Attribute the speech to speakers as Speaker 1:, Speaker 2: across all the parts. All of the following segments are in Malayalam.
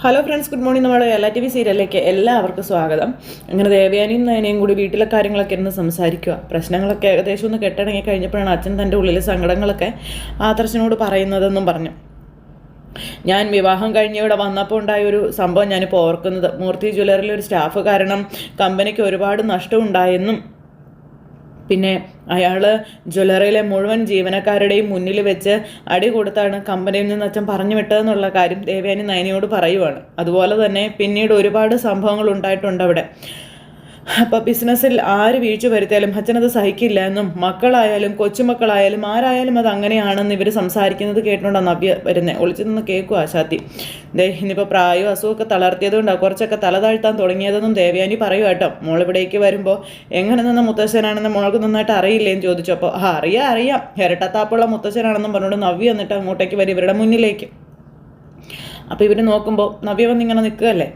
Speaker 1: Hello friends, good morning. നമ്മുടെ LTV സീരിയലിലേക്ക് എല്ലാവർക്കും സ്വാഗതം. അങ്ങനെ ദേവയാനിയും നയനയും കൂടി വീട്ടിലെ കാര്യങ്ങളൊക്കെ ഇരുന്ന് സംസാരിക്കുക. പ്രശ്നങ്ങളൊക്കെ ഏകദേശം ഒന്ന് കെട്ടടങ്ങി കഴിഞ്ഞപ്പോഴാണ് അച്ഛൻ തൻ്റെ ഉള്ളിലെ സങ്കടങ്ങളൊക്കെ ആദർശനോട് പറയുന്നതെന്നും പറഞ്ഞു. ഞാൻ വിവാഹം കഴിഞ്ഞ് ഇവിടെ വന്നപ്പോൾ ഉണ്ടായ ഒരു സംഭവം ഞാനിപ്പോൾ ഓർക്കുന്നത്, മൂർത്തി ജ്വല്ലറിയിലെ ഒരു സ്റ്റാഫ് കാരണം കമ്പനിക്ക് ഒരുപാട് നഷ്ടമുണ്ടായെന്നും പിന്നെ അയാൾ ജ്വല്ലറിയിലെ മുഴുവൻ ജീവനക്കാരുടെയും മുന്നിൽ വെച്ച് അടി കൊടുത്താണ് കമ്പനിയിൽ നിന്ന് അച്ഛൻ പറഞ്ഞു വിട്ടതെന്നുള്ള കാര്യം ദേവയാനി നയനയോട് പറയുവാണ്. അതുപോലെ തന്നെ പിന്നീട് ഒരുപാട് സംഭവങ്ങൾ ഉണ്ടായിട്ടുണ്ട് അവിടെ. അപ്പോൾ ബിസിനസ്സിൽ ആര് വീഴ്ച വരുത്തിയാലും അച്ഛനത് സഹിക്കില്ല എന്നും മക്കളായാലും കൊച്ചുമക്കളായാലും ആരായാലും അത് അങ്ങനെയാണെന്ന് ഇവർ സംസാരിക്കുന്നത് കേട്ടുകൊണ്ടാണ് നവ്യ വരുന്നത്. ഒളിച്ചു നിന്ന് കേൾക്കുക ആശാത്തി. ഇന്നിപ്പോൾ പ്രായവും അസുഖമൊക്കെ തളർത്തിയതുകൊണ്ടാണ് കുറച്ചൊക്കെ തല താഴ്ത്താൻ തുടങ്ങിയതെന്നും ദേവയാനി പറയുക കേട്ടോ. മോളിവിടേക്ക് വരുമ്പോൾ എങ്ങനെ നിന്ന മുത്തശ്ശനാണെന്ന് മോൾക്ക് നന്നായിട്ട് അറിയില്ലേന്ന് ചോദിച്ചു. അപ്പോൾ അറിയാം ഇരട്ടത്താപ്പുള്ള മുത്തശ്ശനാണെന്നും പറഞ്ഞുകൊണ്ട് നവ്യ എന്നിട്ട് അങ്ങോട്ടേക്ക് വരും ഇവരുടെ മുന്നിലേക്ക്. അപ്പോൾ ഇവർ നോക്കുമ്പോൾ നവ്യ വന്നിങ്ങനെ നിൽക്കുകയല്ലേ.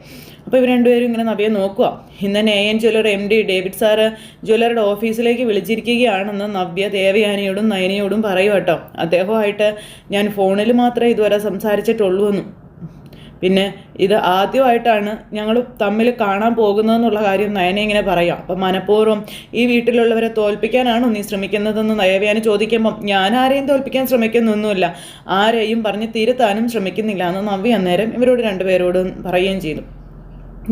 Speaker 1: അപ്പോൾ ഇവർ രണ്ടുപേരും ഇങ്ങനെ നവ്യെ നോക്കുക. ഇന്ന് AN jewellery MD David sir ജ്വല്ലറിയുടെ ഓഫീസിലേക്ക് വിളിച്ചിരിക്കുകയാണെന്ന് നവ്യ ദേവയാനിയോടും നയനയോടും പറയും കേട്ടോ. അദ്ദേഹമായിട്ട് ഞാൻ ഫോണിൽ മാത്രമേ ഇതുവരെ സംസാരിച്ചിട്ടുള്ളൂ എന്നും പിന്നെ ഇത് ആദ്യമായിട്ടാണ് ഞങ്ങൾ തമ്മിൽ കാണാൻ പോകുന്നതെന്നുള്ള കാര്യം നയന ഇങ്ങനെ പറയാം. അപ്പം മനഃപൂർവ്വം ഈ വീട്ടിലുള്ളവരെ തോൽപ്പിക്കാനാണോ നീ ശ്രമിക്കുന്നതെന്ന് ദേവയാനി ചോദിക്കുമ്പം ഞാൻ ആരെയും തോൽപ്പിക്കാൻ ശ്രമിക്കുന്നൊന്നുമില്ല, ആരെയും പറഞ്ഞ് തിരുത്താനും ശ്രമിക്കുന്നില്ല എന്ന് നവ്യ അന്നേരം ഇവരോട് രണ്ടുപേരോടും പറയുകയും ചെയ്തു.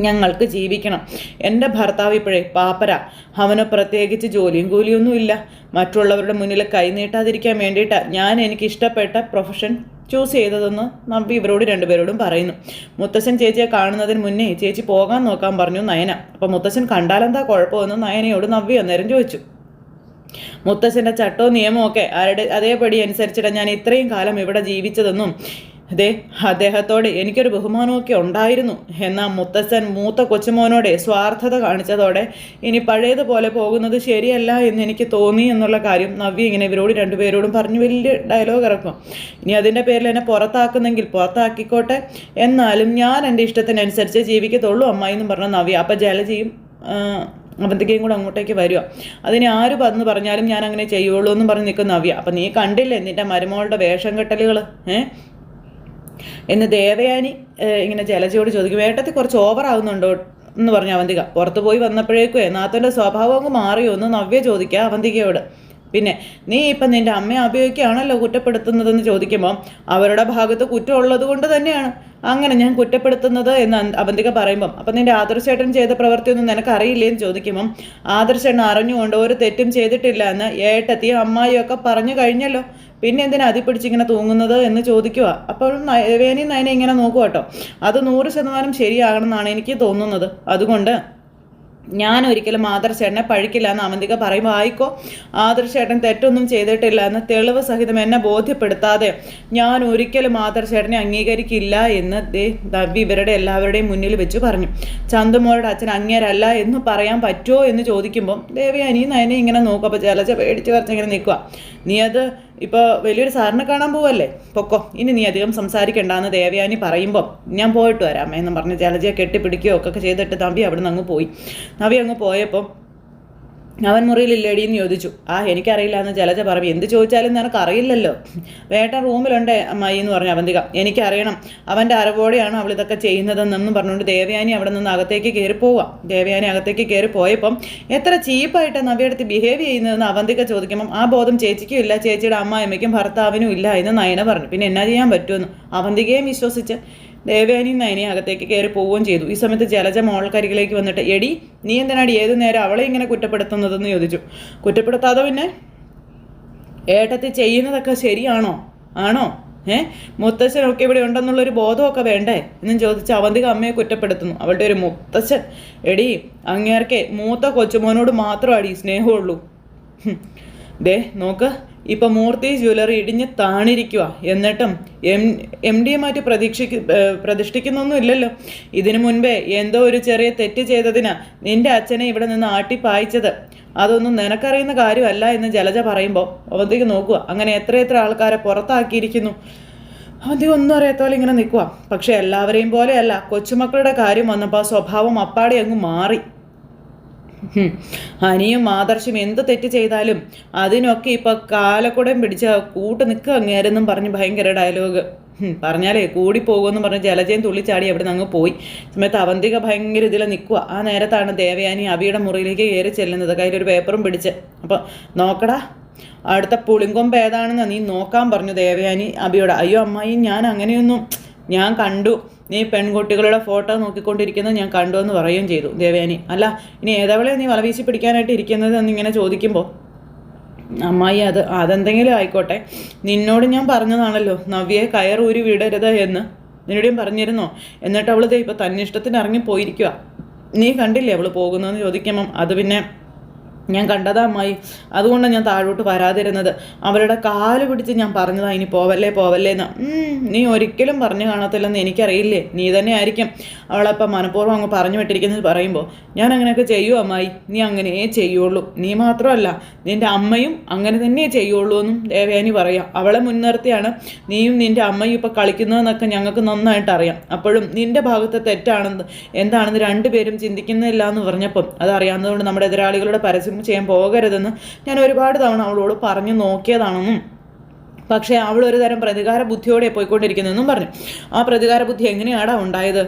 Speaker 1: ഞങ്ങൾക്ക് ജീവിക്കണം. എൻ്റെ ഭർത്താവ് ഇപ്പോഴേ പാപ്പര, അവന് പ്രത്യേകിച്ച് ജോലിയും കൂലിയൊന്നും ഇല്ല. മറ്റുള്ളവരുടെ മുന്നിൽ കൈനീട്ടാതിരിക്കാൻ വേണ്ടിയിട്ടാണ് ഞാൻ എനിക്കിഷ്ടപ്പെട്ട പ്രൊഫഷൻ ചൂസ് ചെയ്തതെന്ന് നവ്യ ഇവരോട് രണ്ടുപേരോടും പറയുന്നു. മുത്തശ്ശൻ ചേച്ചിയെ കാണുന്നതിന് മുന്നേ ചേച്ചി പോകാൻ നോക്കാൻ പറഞ്ഞു നയന. അപ്പോൾ മുത്തശ്ശൻ കണ്ടാലെന്താ കുഴപ്പമെന്ന് നയനയോട് നവ്യ അന്നേരം ചോദിച്ചു. മുത്തശ്ശൻ്റെ ചട്ടവും നിയമവും ഒക്കെ അതേപടി അനുസരിച്ചിട്ടാണ് ഞാൻ ഇത്രയും കാലം ഇവിടെ ജീവിച്ചതെന്നും അദ്ദേഹത്തോട് എനിക്കൊരു ബഹുമാനമൊക്കെ ഉണ്ടായിരുന്നു. എന്നാൽ മുത്തച്ഛൻ മൂത്ത കൊച്ചുമോനോടെ സ്വാർത്ഥത കാണിച്ചതോടെ ഇനി പഴയതുപോലെ പോകുന്നത് ശരിയല്ല എന്ന് എനിക്ക് തോന്നി എന്നുള്ള കാര്യം നവ്യ ഇങ്ങനെ ഇവരോട് രണ്ടുപേരോടും പറഞ്ഞു വലിയ ഡയലോഗ് ഇറക്കും. ഇനി അതിൻ്റെ പേരിൽ എന്നെ പുറത്താക്കുന്നെങ്കിൽ പുറത്താക്കിക്കോട്ടെ, എന്നാലും ഞാൻ എൻ്റെ ഇഷ്ടത്തിനനുസരിച്ച് ജീവിക്കത്തുള്ളൂ അമ്മായി എന്നും പറഞ്ഞ നവ്യ. അപ്പം ജലജിയും അവന്തികയും കൂടെ അങ്ങോട്ടേക്ക് വരിക. അതിന് ആര് വന്ന് പറഞ്ഞാലും ഞാൻ അങ്ങനെ ചെയ്യുള്ളൂ എന്നും പറഞ്ഞ് നിൽക്കും നവ്യ. അപ്പം നീ കണ്ടില്ലേ നിൻ്റെ മരുമകളുടെ വേഷം കെട്ടലുകൾ എന്ന് ദേവയാനി ഇങ്ങനെ ജലജയോട് ചോദിക്കും. വേട്ടത്തിൽ കുറച്ച് ഓവറാവുന്നുണ്ടോ എന്ന് പറഞ്ഞു അവന്തിക. പുറത്ത് പോയി വന്നപ്പോഴേക്കും നാത്തൻ്റെ സ്വഭാവം അങ്ങ് മാറിയോ എന്ന് നവ്യ ചോദിക്കുക അവന്തികയോട്. പിന്നെ നീ ഇപ്പം നിൻ്റെ അമ്മയെ അഭിയോഗിക്കുകയാണല്ലോ കുറ്റപ്പെടുത്തുന്നതെന്ന് ചോദിക്കുമ്പോൾ അവരുടെ ഭാഗത്ത് കുറ്റമുള്ളത് കൊണ്ട് തന്നെയാണ് അങ്ങനെ ഞാൻ കുറ്റപ്പെടുത്തുന്നത് എന്ന് അവന്തിക പറയുമ്പം അപ്പം നിൻ്റെ ആദർശേട്ടൻ ചെയ്ത പ്രവൃത്തിയൊന്നും നിനക്ക് അറിയില്ലേന്ന് ചോദിക്കുമ്പം ആദർശേട്ടൻ അറിഞ്ഞുകൊണ്ട് ഒരു തെറ്റും ചെയ്തിട്ടില്ല എന്ന് ഏട്ടത്തിയും അമ്മായിയും ഒക്കെ പറഞ്ഞു കഴിഞ്ഞല്ലോ, പിന്നെ എന്തിനാ അതിപ്പിടിച്ചിങ്ങനെ തൂങ്ങുന്നത് എന്ന് ചോദിക്കുക. അപ്പോഴും ദേവയാനി നയനെ ഇങ്ങനെ നോക്കുക കേട്ടോ. അത് 100% ശരിയാകണമെന്നാണ് എനിക്ക് തോന്നുന്നത്. അതുകൊണ്ട് ഞാൻ ഒരിക്കലും ആദർശേട്ടനെ പഴിക്കില്ല എന്ന് അവന്തിക പറയുമ്പോൾ ആയിക്കോ, ആദർശേട്ടൻ തെറ്റൊന്നും ചെയ്തിട്ടില്ല എന്ന് തെളിവ് സഹിതം എന്നെ ബോധ്യപ്പെടുത്താതെ ഞാൻ ഒരിക്കലും ആദർശേട്ടനെ അംഗീകരിക്കില്ല എന്ന് നവ്യ ഇവരുടെ എല്ലാവരുടെയും മുന്നിൽ വെച്ച് പറഞ്ഞു. ചന്തുമോളുടെ അച്ഛൻ അങ്ങേരല്ല എന്ന് പറയാൻ പറ്റുമോ എന്ന് ചോദിക്കുമ്പോൾ ദേവയാനി നയനെ ഇങ്ങനെ നോക്കും. അപ്പോൾ ജലജ പേടിച്ച് കുറച്ചിങ്ങനെ നിൽക്കുക. നീ അത് ഇപ്പോൾ വലിയൊരു സാറിനെ കാണാൻ പോവല്ലേ, പൊക്കോ, ഇനി നീ അധികം സംസാരിക്കണ്ടെന്ന് ദേവയാനി പറയുമ്പം ഞാൻ പോയിട്ട് വരാം എന്ന് പറഞ്ഞ് ജലജയെ കെട്ടിപ്പിടിക്കുകയോ ഒക്കെ ചെയ്തിട്ട് നവ്യ അവിടെ നിന്ന് അങ്ങ് പോയി. നവ്യ അങ്ങ് പോയപ്പം അവൻ മുറിയിലില്ലേടി എന്ന് ചോദിച്ചു. എനിക്കറിയില്ല എന്ന് ജലജ പറയും. എന്ത് ചോദിച്ചാലും നിനക്ക് അറിയില്ലല്ലോ, വേട്ടൻ റൂമിലുണ്ട് അമ്മായി എന്ന് പറഞ്ഞു അവന്തിക. എനിക്കറിയണം, അവൻ്റെ അറിവോടെയാണ് അവൾ ഇതൊക്കെ ചെയ്യുന്നതെന്നും പറഞ്ഞുകൊണ്ട് ദേവയാനി അവിടെ നിന്ന് അകത്തേക്ക് കയറി പോവാം. ദേവയാനി അകത്തേക്ക് കയറി പോയപ്പം എത്ര ചീപ്പായിട്ട് നവ്യടുത്ത് ബിഹേവ് ചെയ്യുന്നതെന്ന് അവന്തിക ചോദിക്കുമ്പം ആ ബോധം ചേച്ചിക്കും ഇല്ല, ചേച്ചിയുടെ അമ്മായിമ്മയ്ക്കും ഭർത്താവിനും ഇല്ല എന്ന് നയന പറഞ്ഞു. പിന്നെ എന്നാ ചെയ്യാൻ പറ്റുമെന്ന് അവന്തികയും വിശ്വസിച്ച് ദേവയാനി നയനെ അകത്തേക്ക് കയറി പോവുകയും ചെയ്തു. ഈ സമയത്ത് ജലജ മോൾക്കരികിലേക്ക് വന്നിട്ട് എടി നീ എന്തിനാടി ഏതു നേരം അവളെ ഇങ്ങനെ കുറ്റപ്പെടുത്തുന്നതെന്ന് ചോദിച്ചു. കുറ്റപ്പെടുത്താതെ പിന്നെ ഏട്ടത്തി ചെയ്യുന്നതൊക്കെ ശരിയാണോ ആണോ മുത്തച്ഛനൊക്കെ ഇവിടെ ഉണ്ടെന്നുള്ളൊരു ബോധമൊക്കെ വേണ്ടേ എന്നും ചോദിച്ച് അവന്തിക അമ്മയെ കുറ്റപ്പെടുത്തുന്നു. അവളുടെ ഒരു മുത്തച്ഛൻ, എടി അങ്ങേർക്കെ മൂത്ത കൊച്ചുമോനോട് മാത്രമാണ് ഈ സ്നേഹമുള്ളൂ. നോക്ക്, ഇപ്പം മൂർത്തി ജ്വല്ലറി ഇടിഞ്ഞ് താണിരിക്കുക, എന്നിട്ടും MD മാറ്റി പ്രതിഷ്ഠിക്കുന്നൊന്നും ഇല്ലല്ലോ. ഇതിനു മുൻപേ എന്തോ ഒരു ചെറിയ തെറ്റ് ചെയ്തതിനാ നിന്റെ അച്ഛനെ ഇവിടെ നിന്ന് ആട്ടിപ്പായിച്ചത്, അതൊന്നും നിനക്കറിയുന്ന കാര്യമല്ല എന്ന് ജലജ പറയുമ്പോൾ അവന്തിക്ക് നോക്കുക. അങ്ങനെ എത്ര ആൾക്കാരെ പുറത്താക്കിയിരിക്കുന്നു. അവന്തിക്ക് ഒന്നും അറിയാത്ത പോലെ ഇങ്ങനെ നിൽക്കുക. പക്ഷെ എല്ലാവരെയും പോലെയല്ല, കൊച്ചുമക്കളുടെ കാര്യം വന്നപ്പോൾ സ്വഭാവം അപ്പാടെ അങ്ങ് മാറി. അനിയും ആദർശം എന്ത് തെറ്റ് ചെയ്താലും അതിനൊക്കെ ഇപ്പം കാലക്കുടം പിടിച്ച കൂട്ട് നിൽക്കുക അങ്ങേരെന്നും പറഞ്ഞ് ഭയങ്കര ഡയലോഗ്. പറഞ്ഞാലേ കൂടി പോകുമെന്ന് പറഞ്ഞ് ജലജയും തുള്ളിച്ചാടി അവിടെ നിന്ന് അങ്ങ് പോയി. സമയത്ത് അവന്തിക ഭയങ്കര ഇതിൽ നിൽക്കുക. ആ നേരത്താണ് ദേവയാനി അബിയുടെ മുറിയിലേക്ക് കയറി ചെല്ലുന്നത്, കയ്യിലൊരു പേപ്പറും പിടിച്ച്. അപ്പോൾ നോക്കടാ, അടുത്ത പുളിങ്കൊമ്പ് ഏതാണെന്ന് നീ നോക്കാൻ പറഞ്ഞു ദേവയാനി അബിയോട്. അയ്യോ അമ്മായി, ഞാൻ അങ്ങനെയൊന്നും, ഞാൻ കണ്ടു, നീ പെൺകുട്ടികളുടെ ഫോട്ടോ നോക്കിക്കൊണ്ടിരിക്കുന്നത് ഞാൻ കണ്ടു എന്ന് പറയുകയും ചെയ്തു ദേവയാനി. അല്ല, ഇനി ഏതവളെ നീ വലവീശി പിടിക്കാനായിട്ട് ഇരിക്കുന്നത് എന്നിങ്ങനെ ചോദിക്കുമ്പോൾ, അമ്മായി അതെന്തെങ്കിലും ആയിക്കോട്ടെ, നിന്നോട് ഞാൻ പറഞ്ഞതാണല്ലോ നവ്യയെ കയറൂരി വിടരുത് എന്ന്, നിന്നോടെയും പറഞ്ഞിരുന്നോ? എന്നിട്ട് അവൾ ഇപ്പോൾ തന്നിഷ്ടത്തിന് ഇറങ്ങിപ്പോയിരിക്കുക, നീ കണ്ടില്ലേ അവൾ പോകുന്നതെന്ന് ചോദിക്കുമ്പം, അത് പിന്നെ ഞാൻ കണ്ടതാ അമ്മായി, അതുകൊണ്ടാണ് ഞാൻ താഴോട്ട് വരാതിരുന്നത്. അവരുടെ കാല് പിടിച്ച് ഞാൻ പറഞ്ഞതാ ഇനി പോവല്ലേ പോവല്ലേന്ന്. നീ ഒരിക്കലും പറഞ്ഞു കാണത്തില്ലെന്ന് എനിക്കറിയില്ലേ, നീ തന്നെ ആയിരിക്കും അവളപ്പം മനഃപൂർവ്വം അങ്ങ് പറഞ്ഞു വിട്ടിരിക്കുന്നത് പറയുമ്പോൾ, ഞാൻ അങ്ങനെയൊക്കെ ചെയ്യൂ അമ്മായി, നീ അങ്ങനെയേ ചെയ്യുള്ളൂ, നീ മാത്രമല്ല നിൻ്റെ അമ്മയും അങ്ങനെ തന്നെ ചെയ്യുള്ളൂ എന്നും ദേവയാനി പറയാം. അവളെ മുൻനിർത്തിയാണ് നീയും നിൻ്റെ അമ്മയും ഇപ്പോൾ കളിക്കുന്നതെന്നൊക്കെ ഞങ്ങൾക്ക് നന്നായിട്ട് അറിയാം. അപ്പോഴും നിൻ്റെ ഭാഗത്തെ തെറ്റാണെന്ന് എന്താണെന്ന് രണ്ടുപേരും ചിന്തിക്കുന്നില്ല എന്ന് പറഞ്ഞപ്പം അതറിയാവുന്നതുകൊണ്ട് നമ്മുടെ എതിരാളികളുടെ പരസ്യം ചെയ്യാൻ പോകരുതെന്ന് ഞാൻ ഒരുപാട് തവണ അവളോട് പറഞ്ഞു നോക്കിയതാണെന്നും, പക്ഷേ അവളൊരു തരം പ്രതികാര ബുദ്ധിയോടെ പോയിക്കൊണ്ടിരിക്കുന്നതെന്നും പറഞ്ഞു. ആ പ്രതികാര ബുദ്ധി എങ്ങനെയാടാ ഉണ്ടായത്?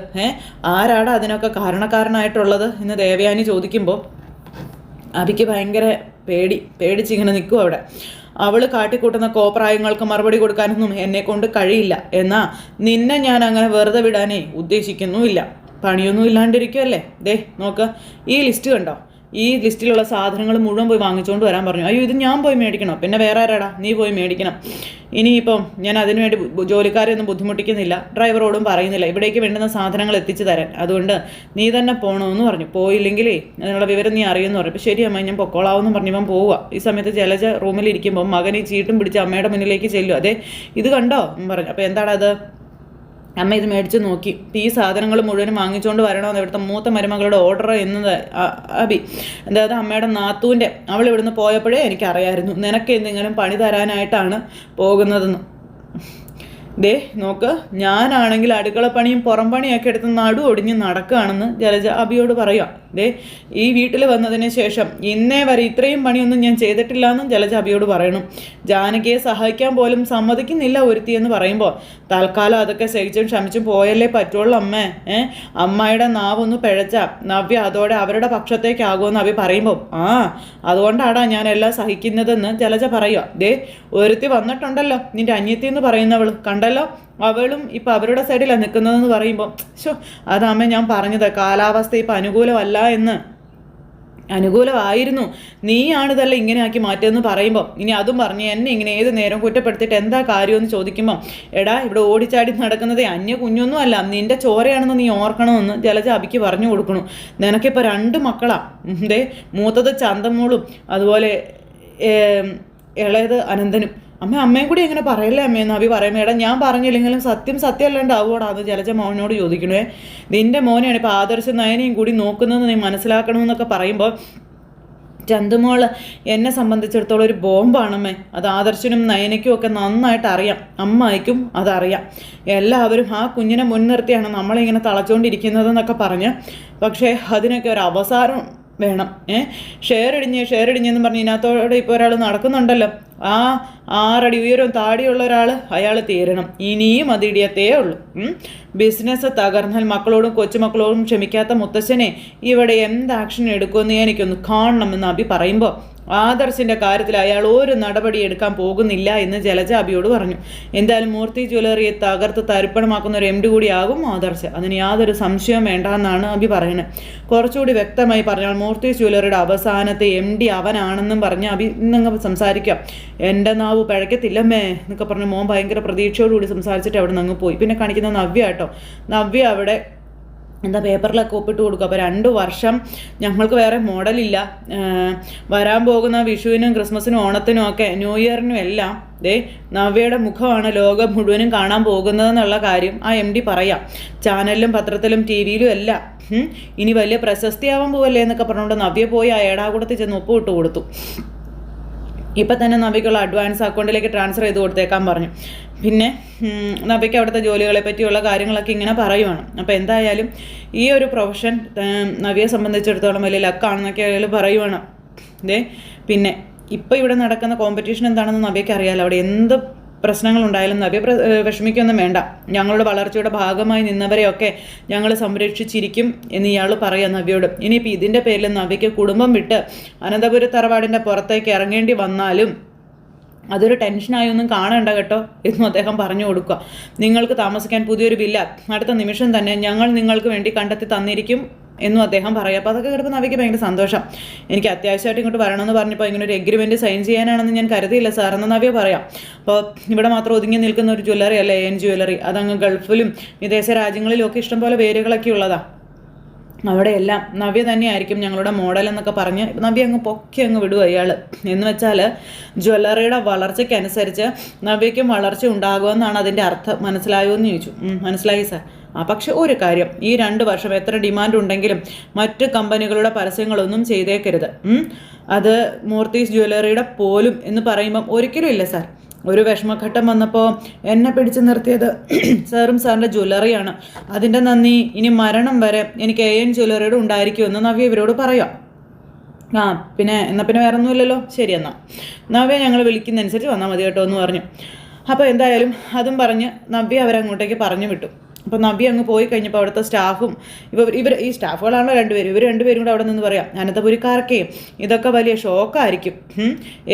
Speaker 1: ആരാടാ അതിനൊക്കെ കാരണക്കാരനായിട്ടുള്ളത് എന്ന് ദേവയാനി ചോദിക്കുമ്പോൾ അബിക്ക് ഭയങ്കര പേടിച്ചിങ്ങനെ നിൽക്കും അവിടെ. അവൾ കാട്ടിക്കൂട്ടുന്ന കോപ്രായങ്ങൾക്ക് മറുപടി കൊടുക്കാനൊന്നും എന്നെ കൊണ്ട് കഴിയില്ല. എന്നാൽ നിന്നെ ഞാൻ അങ്ങനെ വെറുതെ വിടാനേ ഉദ്ദേശിക്കുന്നുമില്ല. പണിയൊന്നും ഇല്ലാണ്ടിരിക്കുമല്ലേ? ദേ നോക്ക്, ഈ ലിസ്റ്റ് കണ്ടോ? ഈ ലിസ്റ്റിലുള്ള സാധനങ്ങൾ മുഴുവൻ പോയി വാങ്ങിച്ചുകൊണ്ട് വരാൻ പറഞ്ഞു. അയ്യോ, ഇത് ഞാൻ പോയി മേടിക്കണോ? പിന്നെ വേറെ ആരാടാ? നീ പോയി മേടിക്കണം. ഇനിയിപ്പം ഞാൻ അതിനുവേണ്ടി ജോലിക്കാരെയൊന്നും ബുദ്ധിമുട്ടിക്കുന്നില്ല, ഡ്രൈവറോടും പറയുന്നില്ല ഇവിടേക്ക് വേണ്ടുന്ന സാധനങ്ങൾ എത്തിച്ചു തരാൻ, അതുകൊണ്ട് നീ തന്നെ പോകണമെന്ന് പറഞ്ഞു. പോയില്ലെങ്കിലേ അതിനുള്ള വിവരം നീ അറിയുമെന്ന് പറഞ്ഞു. അപ്പോൾ ശരി അമ്മ, ഞാൻ പൊക്കോളാവെന്ന് പറഞ്ഞ് ഇവൻ പോവുക. ഈ സമയത്ത് ജലജ റൂമിലിരിക്കുമ്പോൾ മകൻ ഈ ചീട്ടും പിടിച്ച് അമ്മയുടെ മുന്നിലേക്ക് ചെല്ലും. അതെ, ഇത് കണ്ടോ എന്ന് പറഞ്ഞു. അപ്പോൾ എന്താടാ അത്? അമ്മ ഇത് മേടിച്ച് നോക്കി. ഈ സാധനങ്ങൾ മുഴുവനും വാങ്ങിച്ചുകൊണ്ട് വരണമെന്ന് ഇവിടുത്തെ മൂത്ത മരുമകളുടെ ഓർഡർ എന്നത് അബി, അതായത് അമ്മയുടെ നാത്തൂൻ്റെ, അവൾ ഇവിടുന്ന് പോയപ്പോഴേ എനിക്കറിയായിരുന്നു നിനക്ക് എന്തെങ്കിലും പണി തരാനായിട്ടാണ് പോകുന്നതെന്ന്. ദേ നോക്ക്, ഞാനാണെങ്കിൽ അടുക്കളപ്പണിയും പുറം പണിയൊക്കെ എടുത്ത് നടു ഒടിഞ്ഞ് നടക്കുകയാണെന്ന് ജലജ അബിയോട് പറയുക. ദേ ഈ വീട്ടിൽ വന്നതിന് ശേഷം ഇന്നേ വരെ ഇത്രയും പണിയൊന്നും ഞാൻ ചെയ്തിട്ടില്ല എന്നും ജലജ അബിയോട് പറയണം. ജാനകിയെ സഹായിക്കാൻ പോലും സമ്മതിക്കുന്നില്ല ഒരുത്തിയെന്ന് പറയുമ്പോൾ, തൽക്കാലം അതൊക്കെ സഹിച്ചും ക്ഷമിച്ചും പോയല്ലേ പറ്റുള്ളൂ അമ്മേ. അമ്മായിയുടെ നാവൊന്ന് പിഴച്ച നവ്യ അതോടെ അവരുടെ പക്ഷത്തേക്കാകുമെന്ന് അബി പറയുമ്പോൾ, അതുകൊണ്ടാടാ ഞാൻ എല്ലാം സഹിക്കുന്നതെന്ന് ജലജ പറയുക. ദേ ഒരുത്തി വന്നിട്ടുണ്ടല്ലോ, നിൻ്റെ അനിയത്തി എന്ന് പറയുന്നവൾ കണ്ടല്ലോ, അവളും ഇപ്പം അവരുടെ സൈഡിലാണ് നിൽക്കുന്നതെന്ന് പറയുമ്പോൾ, അതമ്മ ഞാൻ പറഞ്ഞത് കാലാവസ്ഥ ഇപ്പം അനുകൂലമല്ല എന്ന്. അനുകൂലമായിരുന്നു, നീയാണിതല്ല ഇങ്ങനെ ആക്കി മാറ്റിയെന്ന് പറയുമ്പോൾ, ഇനി അതും പറഞ്ഞ് എന്നെ ഇങ്ങനെ ഏത് നേരം കുറ്റപ്പെടുത്തിയിട്ട് എന്താ കാര്യമെന്ന് ചോദിക്കുമ്പോൾ, എടാ ഇവിടെ ഓടിച്ചാടി നടക്കുന്നതേ അന്യ കുഞ്ഞൊന്നും അല്ല, നിൻ്റെ ചോരയാണെന്ന് നീ ഓർക്കണമെന്ന് ജലജ അബിക്ക് പറഞ്ഞു കൊടുക്കണു. നിനക്കിപ്പോൾ 2 മക്കളാ. മൂത്തത് ചന്തമോളും അതുപോലെ ഇളയത് അനന്തനും. അമ്മയും കൂടി എങ്ങനെ പറയല്ലേ അമ്മയെന്ന് അബി പറയുമ്പോൾ, എടാ ഞാൻ പറഞ്ഞില്ലെങ്കിലും സത്യമല്ലാണ്ടാവുകടാ അത് ജലജ മോനോട് ചോദിക്കണേ. നിൻ്റെ മോനെയാണ് ഇപ്പോൾ ആദർശ നയനയും കൂടി നോക്കുന്നതെന്ന് നീ മനസ്സിലാക്കണമെന്നൊക്കെ പറയുമ്പോൾ, ചന്തുമോൾ എന്നെ സംബന്ധിച്ചിടത്തോളം ഒരു ബോംബാണമ്മേ. അത് ആദർശനും നയനയ്ക്കും ഒക്കെ നന്നായിട്ട് അറിയാം, അമ്മായിക്കും അതറിയാം. എല്ലാവരും ആ കുഞ്ഞിനെ മുൻനിർത്തിയാണ് നമ്മളിങ്ങനെ തളച്ചുകൊണ്ടിരിക്കുന്നതെന്നൊക്കെ പറഞ്ഞ്, പക്ഷേ അതിനൊക്കെ ഒരു അവസാനം വേണം. ഷെയർ ഇടിഞ്ഞെന്ന് പറഞ്ഞ് ഇതിനകത്തോടെ ഇപ്പോൾ ഒരാൾ നടക്കുന്നുണ്ടല്ലോ, ആ 6 അടി ഉയരവും താടിയുള്ള ഒരാൾ, അയാൾ തീരണം. ഇനിയും അത് ഇടിയത്തേ ഉള്ളൂ. ബിസിനസ് തകർന്നാൽ മക്കളോടും കൊച്ചുമക്കളോടും ക്ഷമിക്കാത്ത മുത്തശ്ശനെ ഇവിടെ എന്ത് ആക്ഷൻ എടുക്കുമെന്ന് എനിക്കൊന്ന് കാണണമെന്ന് അബി പറയുമ്പോൾ, ആദർശിൻ്റെ കാര്യത്തിൽ അയാൾ ഒരു നടപടി എടുക്കാൻ പോകുന്നില്ല എന്ന് ജലജ അബിയോട് പറഞ്ഞു. എന്തായാലും മൂർത്തി ജ്വല്ലറിയെ തകർത്ത് തരിപ്പണമാക്കുന്ന ഒരു MD കൂടിയാകും ആദർശ്, അതിന് യാതൊരു സംശയവും വേണ്ടെന്നാണ് അബി പറയുന്നത്. കുറച്ചുകൂടി വ്യക്തമായി പറഞ്ഞാൽ മൂർത്തി ജ്വല്ലറിയുടെ അവസാനത്തെ MD അവനാണെന്നും പറഞ്ഞ് അബി ഇന്നങ്ങ് സംസാരിക്കാം. എൻ്റെ നാവ് പഴക്കത്തില്ലമ്മേ എന്നൊക്കെ പറഞ്ഞ് മോൻ ഭയങ്കര പ്രതീക്ഷയോടുകൂടി സംസാരിച്ചിട്ട് അവിടെ നിന്ന് അങ്ങ് പോയി. പിന്നെ കാണിക്കുന്ന നവ്യ കേട്ടോ. നവ്യ അവിടെ പേപ്പറിലൊക്കെ ഒപ്പിട്ട് കൊടുക്കും. അപ്പോൾ 2 വർഷം ഞങ്ങൾക്ക് വേറെ മോഡലില്ല, വരാൻ പോകുന്ന വിഷുവിനും ക്രിസ്മസിനും ഓണത്തിനും ഒക്കെ ന്യൂ ഇയറിനും എല്ലാം നവ്യയുടെ മുഖമാണ് ലോകം മുഴുവനും കാണാൻ പോകുന്നതെന്നുള്ള കാര്യം ആ MD പറയാം. ചാനലിലും പത്രത്തിലും TV-യിലും എല്ലാം. ഇനി വലിയ പ്രശസ്തിയാവാൻ പോവല്ലേ എന്നൊക്കെ പറഞ്ഞുകൊണ്ട് നവ്യ പോയി ആ ഏടാകൂടത്തിൽ ചെന്ന് ഒപ്പിട്ട് കൊടുത്തു. ഇപ്പം തന്നെ നവ്യക്കുള്ള അഡ്വാൻസ് അക്കൗണ്ടിലേക്ക് ട്രാൻസ്ഫർ ചെയ്ത് കൊടുത്തേക്കാൻ പറഞ്ഞു. പിന്നെ നവ്യയ്ക്ക് അവിടുത്തെ ജോലികളെ പറ്റിയുള്ള കാര്യങ്ങളൊക്കെ ഇങ്ങനെ പറയുവാണ്. അപ്പോൾ എന്തായാലും ഈ ഒരു പ്രൊഫഷൻ നവ്യയെ സംബന്ധിച്ചിടത്തോളം വലിയ ലക്കാണെന്നൊക്കെ അയാൾ പറയുവാണ്. പിന്നെ ഇപ്പോൾ ഇവിടെ നടക്കുന്ന കോമ്പറ്റീഷൻ എന്താണെന്ന് നവ്യയ്ക്ക് അറിയാമല്ലോ. അവിടെ എന്ത് പ്രശ്നങ്ങളുണ്ടായാലും നവ്യ വിഷമിക്കൊന്നും വേണ്ട. ഞങ്ങളുടെ വളർച്ചയുടെ ഭാഗമായി നിന്നവരെയൊക്കെ ഞങ്ങൾ സംരക്ഷിച്ചിരിക്കും എന്ന് ഇയാൾ പറയാം നവ്യയോട്. ഇനിയിപ്പോൾ ഇതിൻ്റെ പേരിൽ നവ്യയ്ക്ക് കുടുംബം വിട്ട് അനന്തപുരി തറവാടിൻ്റെ പുറത്തേക്ക് ഇറങ്ങേണ്ടി വന്നാലും അതൊരു ടെൻഷനായി ഒന്നും കാണണ്ട കേട്ടോ എന്നും അദ്ദേഹം പറഞ്ഞു കൊടുക്കുക. നിങ്ങൾക്ക് താമസിക്കാൻ പുതിയൊരു വില്ല അടുത്ത നിമിഷം തന്നെ ഞങ്ങൾ നിങ്ങൾക്ക് വേണ്ടി കണ്ടെത്തി തന്നിരിക്കും എന്നും അദ്ദേഹം പറയാം. അപ്പോൾ അതൊക്കെ കേട്ടപ്പോൾ നവ്യയ്ക്ക് ഭയങ്കര സന്തോഷം. എനിക്ക് അത്യാവശ്യമായിട്ട് ഇങ്ങോട്ട് വരണമെന്ന് പറഞ്ഞപ്പോൾ ഇങ്ങനെ ഒരു എഗ്രിമെൻറ്റ് സൈൻ ചെയ്യാനാണെന്ന് ഞാൻ കരുതിയില്ല സാർ എന്ന് നവ്യ പറയാം. അപ്പോൾ ഇവിടെ മാത്രം ഒതുങ്ങി നിൽക്കുന്ന ഒരു ജ്വല്ലറി അല്ലേ AN ജ്വല്ലറി, അതങ്ങ് ഗൾഫിലും വിദേശ രാജ്യങ്ങളിലും ഒക്കെ ഇഷ്ടംപോലെ പേരുകളൊക്കെ ഉള്ളതാണ്. അവിടെയെല്ലാം നവ്യ തന്നെയായിരിക്കും ഞങ്ങളുടെ മോഡൽ എന്നൊക്കെ പറഞ്ഞ് നവ്യ അങ്ങ് പൊക്കി അങ്ങ് വിടുക അയാൾ. എന്ന് വെച്ചാൽ ജ്വല്ലറിയുടെ വളർച്ചയ്ക്കനുസരിച്ച് നവ്യയ്ക്കും വളർച്ച ഉണ്ടാകുമെന്നാണ് അതിൻ്റെ അർത്ഥം. മനസ്സിലായോ എന്ന് ചോദിച്ചു. മനസ്സിലായി സാർ. പക്ഷെ ഒരു കാര്യം, ഈ 2 വർഷം എത്ര ഡിമാൻഡ് ഉണ്ടെങ്കിലും മറ്റ് കമ്പനികളുടെ പരസ്യങ്ങളൊന്നും ചെയ്തേക്കരുത്. അത് മൂർത്തീസ് ജ്വല്ലറിയുടെ പോലും എന്ന് പറയുമ്പം ഒരിക്കലും ഇല്ല സാർ. ഒരു വിഷമഘട്ടം വന്നപ്പോൾ എന്നെ പിടിച്ചു നിർത്തിയത് സാറും സാറിൻ്റെ ജ്വല്ലറിയാണ്. അതിൻ്റെ നന്ദി ഇനി മരണം വരെ എനിക്ക് AN ജ്വല്ലറിയുടെ ഉണ്ടായിരിക്കുമെന്ന് നവ്യ ഇവരോട് പറയാം. പിന്നെ എന്നാൽ പിന്നെ വേറെ ഒന്നുമില്ലല്ലോ, ശരി എന്നാൽ നവ്യ ഞങ്ങൾ വിളിക്കുന്നതനുസരിച്ച് വന്നാൽ മതി കേട്ടോ എന്ന് പറഞ്ഞു. അപ്പോൾ എന്തായാലും അതും പറഞ്ഞ് നവ്യ അവരങ്ങോട്ടേക്ക് പറഞ്ഞു വിട്ടു. അപ്പോൾ നവ്യ അങ്ങ് പോയി കഴിഞ്ഞപ്പോൾ അവിടുത്തെ സ്റ്റാഫും ഇവർ ഈ സ്റ്റാഫുകളാണോ ഇവർ രണ്ടുപേരും കൂടെ അവിടെ നിന്ന് പറയാം, അനന്തപുരിക്കാർക്കേ ഇതൊക്കെ വലിയ ഷോക്കായിരിക്കും.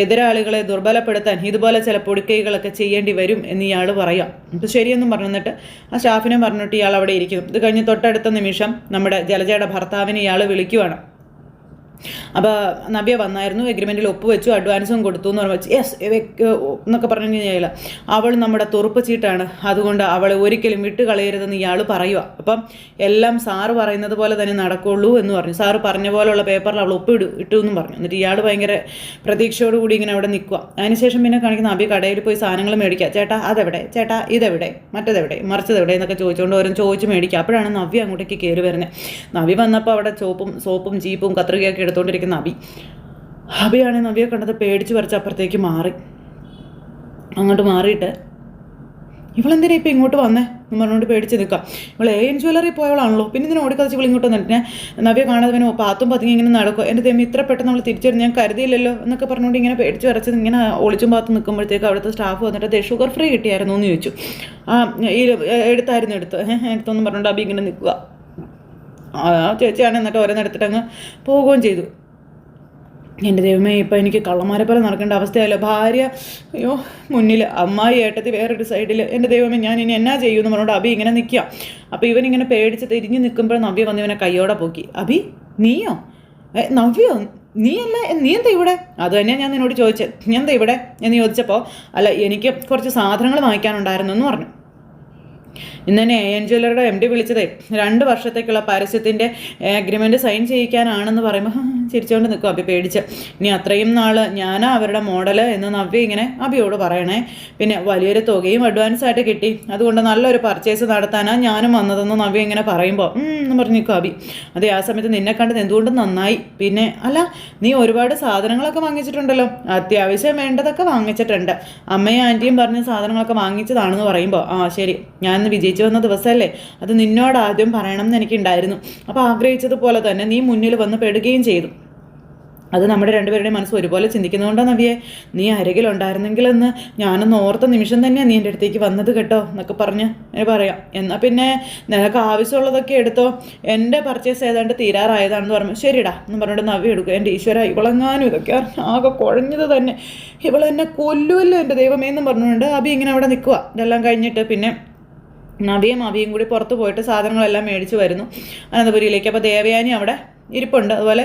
Speaker 1: എതിരാളികളെ ദുർബലപ്പെടുത്താൻ ഇതുപോലെ ചില പൊടിക്കൈകളൊക്കെ ചെയ്യേണ്ടി വരും എന്ന് ഇയാൾ പറയാം. അപ്പോൾ ശരിയെന്നും പറഞ്ഞിട്ട് ആ സ്റ്റാഫിനെ പറഞ്ഞിട്ട് ഇയാൾ അവിടെ ഇരിക്കും. ഇത് കഴിഞ്ഞ് തൊട്ടടുത്ത നിമിഷം നമ്മുടെ ജലജയുടെ ഭർത്താവിനെ ഇയാൾ വിളിക്കുവാണ്. അപ്പോൾ നവ്യ വന്നായിരുന്നു, എഗ്രിമെൻറ്റിൽ ഒപ്പുവെച്ചു, അഡ്വാൻസും കൊടുത്തു എന്ന് പറഞ്ഞു. യെസ് എന്നൊക്കെ പറഞ്ഞു കഴിഞ്ഞാൽ അവൾ നമ്മുടെ തുറുപ്പ് ചീട്ടാണ്, അതുകൊണ്ട് അവളെ ഒരിക്കലും വിട്ട് കളയരുതെന്ന് ഇയാൾ പറയുക. അപ്പം എല്ലാം സാറ് പറയുന്നത് പോലെ തന്നെ നടക്കുള്ളൂ എന്ന് പറഞ്ഞു. സാറ് പറഞ്ഞ പോലെയുള്ള പേപ്പറിൽ അവൾ ഇട്ടു എന്നും പറഞ്ഞു. എന്നിട്ട് ഇയാൾ ഭയങ്കര പ്രതീക്ഷയോടുകൂടി ഇങ്ങനെ അവിടെ നിൽക്കുക. അതിനുശേഷം പിന്നെ കാണിക്കുന്ന നവ്യ കടയിൽ പോയി സാധനങ്ങൾ മേടിക്കുക. ചേട്ടാ അതെവിടെ, ചേട്ടാ ഇതെവിടെ, മറ്റതെവിടെ, മറിച്ചതെവിടെ എന്നൊക്കെ ചോദിച്ചുകൊണ്ട് ഓരോ ചോദിച്ച് മേടിക്കുക. അപ്പോഴാണ് നവ്യ അങ്ങോട്ടേക്ക് കയറി വരുന്നത്. നവ്യ വന്നപ്പോൾ അവിടെ സോപ്പും ചീപ്പും കത്രികയൊക്കെ എടുത്തുകൊണ്ടിരിക്കുന്ന അബിയാണെങ്കിൽ നവ്യെ കണ്ടത് പേടിച്ച് പറിച്ച് അപ്പുറത്തേക്ക് മാറി. അങ്ങോട്ട് മാറിയിട്ട് ഇവളെന്തിനാ ഇപ്പം ഇങ്ങോട്ട് വന്നേ എന്ന് പറഞ്ഞുകൊണ്ട് പേടിച്ച് നിൽക്കാം. ഇവൾ AN ജ്വല്ലറി പോയവളാണല്ലോ, പിന്നെ ഇതിനെ ഓടിക്കതച്ച് ഇവൾ ഇങ്ങോട്ട് വന്നിട്ട് നവ്യ കാണാതെ പിന്നെ പാത്തും പതുങ്ങി ഇങ്ങനെ നടക്കും. എൻ്റെ ദൈവം ഇത്ര പെട്ടെന്ന് നമ്മൾ തിരിച്ചു വരുന്നത് ഞാൻ കരുതിയില്ലല്ലോ എന്നൊക്കെ പറഞ്ഞുകൊണ്ട് ഇങ്ങനെ പേടിച്ച് വരച്ചത് ഇങ്ങനെ ഒളിച്ചും പാത്തും നിൽക്കുമ്പോഴത്തേക്ക് അവിടുത്തെ സ്റ്റാഫ് വന്നിട്ട് ഷുഗർ ഫ്രീ കിട്ടിയായിരുന്നു എന്ന് ചോദിച്ചു. എടുത്തൊന്നും പറഞ്ഞുകൊണ്ട് അബി ഇങ്ങനെ നിൽക്കുക. ചേച്ചിയാണ്. എന്നിട്ട് ഓരോന്നെടുത്തിട്ട് അങ്ങ് പോവുകയും ചെയ്തു. എൻ്റെ ദൈവമേ, ഇപ്പം എനിക്ക് കള്ളന്മാരെ പോലെ നടക്കേണ്ട അവസ്ഥയല്ലോ. ഭാര്യ മുന്നിൽ, അമ്മായി ഏട്ടത്തി വേറൊരു സൈഡിൽ. എൻ്റെ ദൈവമേ, ഞാൻ ഇനി എന്നാ ചെയ്യുമെന്ന് പറഞ്ഞുകൊണ്ട് അബി ഇങ്ങനെ നിൽക്കുക. അപ്പോൾ ഇവനിങ്ങനെ പേടിച്ച് തിരിഞ്ഞ് നിൽക്കുമ്പോൾ നവ്യ വന്ന് ഇവനെ കയ്യോടെ പോക്കി. അബി നീയോ? നവ്യോ നീയല്ല, നീ എന്താ ഇവിടെ? അത് തന്നെയാണ് ഞാൻ നിന്നോട് ചോദിച്ചത്, നീ എന്താ ഇവിടെ എന്ന് ചോദിച്ചപ്പോൾ അല്ല എനിക്ക് കുറച്ച് സാധനങ്ങൾ വാങ്ങിക്കാനുണ്ടായിരുന്നു എന്ന് പറഞ്ഞു. ഇന്ന് തന്നെ AN ജ്വല്ലറിയുടെ MD വിളിച്ചതേ 2 വർഷത്തേക്കുള്ള പരസ്യത്തിൻ്റെ അഗ്രിമെൻറ്റ് സൈൻ ചെയ്യിക്കാനാണെന്ന് പറയുമ്പോൾ ചിരിച്ചുകൊണ്ട് നിൽക്കും അബി പേടിച്ച്. ഇനി അത്രയും നാൾ ഞാനാ അവരുടെ മോഡൽ എന്ന് നവ്യ ഇങ്ങനെ അബിയോട് പറയണേ. പിന്നെ വലിയൊരു തുകയും അഡ്വാൻസായിട്ട് കിട്ടി, അതുകൊണ്ട് നല്ലൊരു പർച്ചേസ് നടത്താനാണ് ഞാനും വന്നതെന്ന് നവ്യ ഇങ്ങനെ പറയുമ്പോൾ എന്ന് പറഞ്ഞു നിൽക്കും അബി. അതെ, ആ സമയത്ത് നിന്നെ കണ്ടത് എന്തുകൊണ്ടും നന്നായി. പിന്നെ അല്ല, നീ ഒരുപാട് സാധനങ്ങളൊക്കെ വാങ്ങിച്ചിട്ടുണ്ടല്ലോ. അത്യാവശ്യം വേണ്ടതൊക്കെ വാങ്ങിച്ചിട്ടുണ്ട്. അമ്മയും ആൻറ്റിയും പറഞ്ഞ സാധനങ്ങളൊക്കെ വാങ്ങിച്ചതാണെന്ന് പറയുമ്പോൾ ശരി, ഞാൻ വിജയിച്ചു വന്ന ദിവസമല്ലേ, അത് നിന്നോട് ആദ്യം പറയണം എന്ന് എനിക്കുണ്ടായിരുന്നു. അപ്പോൾ ആഗ്രഹിച്ചതുപോലെ തന്നെ നീ മുന്നിൽ വന്ന് പെടുകയും ചെയ്തു. അത് നമ്മുടെ രണ്ടുപേരുടെയും മനസ്സ് ഒരുപോലെ ചിന്തിക്കുന്നതുകൊണ്ടാണ് നവ്യെ നീ അരികിലുണ്ടായിരുന്നെങ്കിലെന്ന് ഞാനൊന്ന് ഓർത്ത നിമിഷം തന്നെയാണ് നീ എൻ്റെ അടുത്തേക്ക് വന്നത് കേട്ടോ എന്നൊക്കെ പറഞ്ഞ് പറയാം. എന്നാൽ പിന്നെ നിനക്ക് ആവശ്യമുള്ളതൊക്കെ എടുത്തോ, എൻ്റെ പർച്ചേസ് ഏതാണ്ട് തീരാറായതാണെന്ന് പറഞ്ഞു. ശരിടാ എന്ന് പറഞ്ഞിട്ട് നവ്യ എടുക്കും. എൻ്റെ ഈശ്വര, ഇവളെങ്ങാനും ഇതൊക്കെ ആകെ കുഴഞ്ഞത് തന്നെ, ഇവളെന്നെ കൊല്ലുമല്ലോ എൻ്റെ ദൈവമേ എന്ന് പറഞ്ഞുകൊണ്ട് അബി ഇങ്ങനെ അവിടെ നിൽക്കുക. ഇതെല്ലാം കഴിഞ്ഞിട്ട് പിന്നെ നവ്യയും അബിയും കൂടി പുറത്ത് പോയിട്ട് സാധനങ്ങളെല്ലാം മേടിച്ച് വരുന്നു അനന്തപുരിയിലേക്ക്. അപ്പോൾ ദേവയാനി അവിടെ ഇരിപ്പുണ്ട്, അതുപോലെ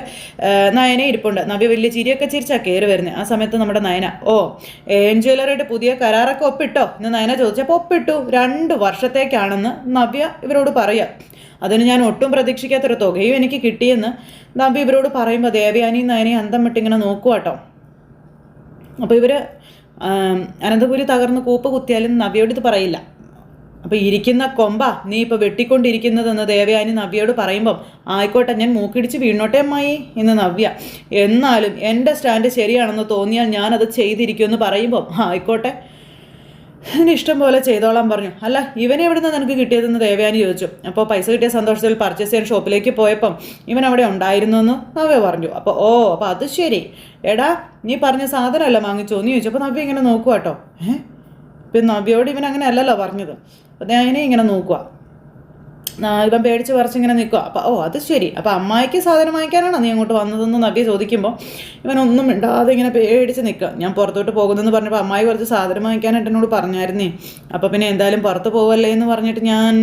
Speaker 1: നയന ഇരിപ്പുണ്ട്. നവ്യ വലിയ ചിരിയൊക്കെ ചിരിച്ചാൽ കയറി വരുന്നത്. ആ സമയത്ത് നമ്മുടെ നയന AN ജ്വല്ലറിയുടെ പുതിയ കരാറൊക്കെ ഒപ്പിട്ടോ എന്ന് നയന ചോദിച്ചപ്പോൾ ഒപ്പിട്ടു, 2 വർഷത്തേക്കാണെന്ന് നവ്യ ഇവരോട് പറയാം. അതിന് ഞാൻ ഒട്ടും പ്രതീക്ഷിക്കാത്തൊരു തുകയും എനിക്ക് കിട്ടിയെന്ന് നവ്യ ഇവരോട് പറയുമ്പോൾ ദേവയാനിയും നയനയും അന്തം വിട്ടിങ്ങനെ നോക്കുക കേട്ടോ. അപ്പോൾ ഇവർ അനന്തപുരി തകർന്ന് കൂപ്പ് കുത്തിയാലും നവ്യോട് ഇത് പറയില്ല. അപ്പോൾ ഇരിക്കുന്ന കൊമ്പ നീ ഇപ്പോൾ വെട്ടിക്കൊണ്ടിരിക്കുന്നതെന്ന് ദേവയാനി നവ്യയോട് പറയുമ്പം ആയിക്കോട്ടെ, ഞാൻ മൂക്കിടിച്ച് വീണോട്ടെ അമ്മായി എന്ന് നവ്യ. എന്നാലും എൻ്റെ സ്റ്റാൻഡ് ശരിയാണെന്ന് തോന്നിയാൽ ഞാനത് ചെയ്തിരിക്കുമെന്ന് പറയുമ്പം ആയിക്കോട്ടെ, എൻ്റെ ഇഷ്ടം പോലെ ചെയ്തോളാൻ പറഞ്ഞു. അല്ല, ഇവനെ എവിടെ നിന്ന് നിനക്ക് കിട്ടിയതെന്ന് ദേവയാനി ചോദിച്ചു. അപ്പോൾ പൈസ കിട്ടിയ സന്തോഷത്തിൽ പർച്ചേസ് ചെയ്യാൻ ഷോപ്പിലേക്ക് പോയപ്പം ഇവൻ അവിടെ ഉണ്ടായിരുന്നു എന്ന് നവ്യ പറഞ്ഞു. അപ്പോൾ അപ്പോൾ അത് ശരി, എടാ നീ പറഞ്ഞ സാധനമല്ല വാങ്ങിച്ചോ എന്ന് ചോദിച്ചു. അപ്പോൾ നവ്യ ഇങ്ങനെ നോക്കുക കേട്ടോ. ഇപ്പം നവ്യയോട് ഇവൻ അങ്ങനെ അല്ലല്ലോ പറഞ്ഞത്. അപ്പം ഞാനേ ഇങ്ങനെ നോക്കുക, ഇവൻ പേടിച്ച് പറിച്ചിങ്ങനെ നിൽക്കുക. അപ്പോൾ അത് ശരി, അപ്പോൾ അമ്മായിക്ക് സാധനം വാങ്ങിക്കാനാണോ നീ അങ്ങോട്ട് വന്നതെന്ന് നവ്യ ചോദിക്കുമ്പോൾ ഇവനൊന്നും മിണ്ടാതെ ഇങ്ങനെ പേടിച്ച് നിൽക്കുക. ഞാൻ പുറത്തോട്ട് പോകുന്നെന്ന് പറഞ്ഞപ്പോൾ അമ്മായി കുറച്ച് സാധനം വാങ്ങിക്കാനായിട്ട് എന്നോട് പറഞ്ഞായിരുന്നേ, അപ്പോൾ പിന്നെ എന്തായാലും പുറത്ത് പോവല്ലേ എന്ന് പറഞ്ഞിട്ട് ഞാൻ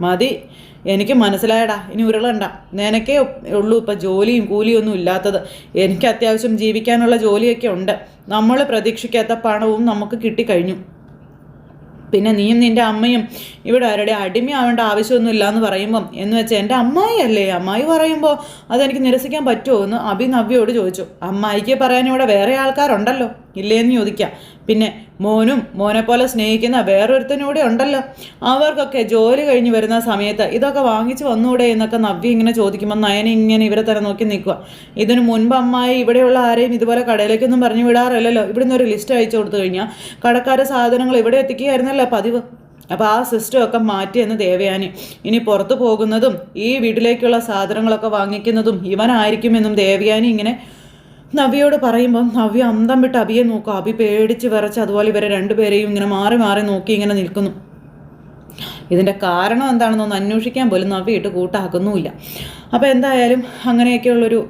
Speaker 1: മതി, എനിക്ക് മനസ്സിലായടാ, ഇനി ഉരുളണ്ട, നിനക്കേ ഉള്ളൂ ഇപ്പം ജോലിയും കൂലിയൊന്നും ഇല്ലാത്തത്. എനിക്ക് അത്യാവശ്യം ജീവിക്കാനുള്ള ജോലിയൊക്കെ ഉണ്ട്, നമ്മൾ പ്രതീക്ഷിക്കാത്ത പണവും നമുക്ക് കിട്ടിക്കഴിഞ്ഞു. പിന്നെ നീയും നിൻ്റെ അമ്മയും ഇവിടെ ആരുടെ അടിമയാവേണ്ട ആവശ്യമൊന്നുമില്ല എന്ന് പറയുമ്പം എന്ന് വെച്ചാൽ എൻ്റെ അമ്മായി അല്ലേ, അമ്മായി പറയുമ്പോൾ അതെനിക്ക് നിരസിക്കാൻ പറ്റുമോ എന്ന് അഭി നവ്യയോട് ചോദിച്ചു. അമ്മായിക്ക് പറയാൻ ഇവിടെ വേറെ ആൾക്കാരുണ്ടല്ലോ, ഇല്ലേന്ന് ചോദിക്കാം. പിന്നെ മോനെ പോലെ സ്നേഹിക്കുന്ന വേറൊരുത്തനൂടെ ഉണ്ടല്ലോ, അവർക്കൊക്കെ ജോലി കഴിഞ്ഞ് വരുന്ന സമയത്ത് ഇതൊക്കെ വാങ്ങിച്ച് വന്നൂടെ എന്നൊക്കെ നവ്യ ഇങ്ങനെ ചോദിക്കുമ്പോൾ നയന ഇങ്ങനെ ഇവരെ തന്നെ നോക്കി നിൽക്കുക. ഇതിനു മുൻപ് അമ്മായി ഇവിടെയുള്ള ആരെയും ഇതുപോലെ കടയിലേക്കൊന്നും പറഞ്ഞു വിടാറില്ലല്ലോ, ഇവിടുന്ന് ഒരു ലിസ്റ്റ് അയച്ചു കൊടുത്തു കഴിഞ്ഞാൽ കടക്കാരെ സാധനങ്ങൾ ഇവിടെ എത്തിക്കുകയായിരുന്നല്ലോ പതിവ്. അപ്പോൾ ആ സിസ്റ്റമൊക്കെ മാറ്റിയെന്ന് ദേവയാനി. ഇനി പുറത്തു പോകുന്നതും ഈ വീട്ടിലേക്കുള്ള സാധനങ്ങളൊക്കെ വാങ്ങിക്കുന്നതും ഇവനായിരിക്കുമെന്നും ദേവയാനി ഇങ്ങനെ നവ്യയോട് പറയുമ്പം നവ്യ അന്തം വിട്ട് അഭിയെ നോക്കുക. അഭി പേടിച്ച് വിറച്ച് അതുപോലെ ഇവരെ രണ്ടുപേരെയും ഇങ്ങനെ മാറി മാറി നോക്കി ഇങ്ങനെ നിൽക്കുന്നു. ഇതിൻ്റെ കാരണം എന്താണെന്നൊന്ന് അന്വേഷിക്കാൻ പോലും നവ്യ ഇട്ട് കൂട്ടാക്കുന്നുമില്ല. അപ്പോൾ എന്തായാലും അങ്ങനെയൊക്കെയുള്ളൊരു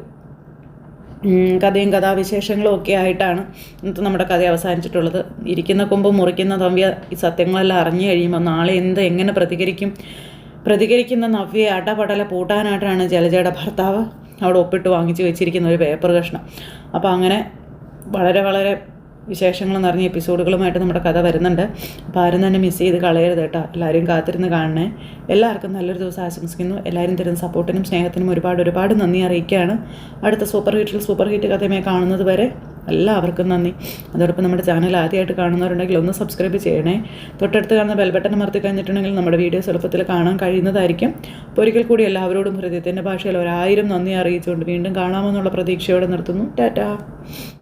Speaker 1: കഥയും കഥാവിശേഷങ്ങളും ഒക്കെ ആയിട്ടാണ് ഇന്നത്തെ നമ്മുടെ കഥ അവസാനിച്ചിട്ടുള്ളത്. ഇരിക്കുന്ന കൊമ്പ് മുറിക്കുന്ന നവ്യ ഈ സത്യങ്ങളെല്ലാം അറിഞ്ഞു കഴിയുമ്പോൾ നാളെ എങ്ങനെ പ്രതികരിക്കുന്ന നവ്യയെ അടപടല പൂട്ടാനായിട്ടാണ് ജലജയുടെ ഭർത്താവ് അവിടെ ഒപ്പിട്ട് വാങ്ങിച്ച് വെച്ചിരിക്കുന്ന ഒരു പേപ്പർ കഷ്ണം. അപ്പോൾ അങ്ങനെ വളരെ വളരെ വിശേഷങ്ങൾ നിറഞ്ഞ എപ്പിസോഡുകളുമായിട്ട് നമ്മുടെ കഥ വരുന്നുണ്ട്. അപ്പോൾ ആരും തന്നെ മിസ് ചെയ്ത് കളയരുത് കേട്ടോ. എല്ലാവരും കാത്തിരുന്ന് കാണണേ. എല്ലാവർക്കും നല്ലൊരു ദിവസം ആശംസിക്കുന്നു. എല്ലാവരും തരുന്ന സപ്പോർട്ടിനും സ്നേഹത്തിനും ഒരുപാട് നന്ദി അറിയിക്കുകയാണ്. അടുത്ത സൂപ്പർ ഹിറ്റ് കഥയുമായി കാണുന്നത് വരെ എല്ലാവർക്കും നന്ദി. അതോടൊപ്പം നമ്മുടെ ചാനൽ ആദ്യമായിട്ട് കാണുന്നവരുണ്ടെങ്കിൽ ഒന്ന് സബ്സ്ക്രൈബ് ചെയ്യണേ. തൊട്ടടുത്ത് കാണുന്ന ബെൽ ബട്ടൺ അമർത്തി കഴിഞ്ഞിട്ടുണ്ടെങ്കിൽ നമ്മുടെ വീഡിയോസ് എളുപ്പത്തിൽ കാണാൻ കഴിയുന്നതായിരിക്കും. അപ്പോൾ ഒരിക്കൽ കൂടി എല്ലാവരോടും ഹൃദയത്തിൻ്റെ ഭാഷയിൽ 1000 നന്ദി അറിയിച്ചുകൊണ്ട് വീണ്ടും കാണാമെന്നുള്ള പ്രതീക്ഷയോടെ നിർത്തുന്നു. ടാറ്റാ.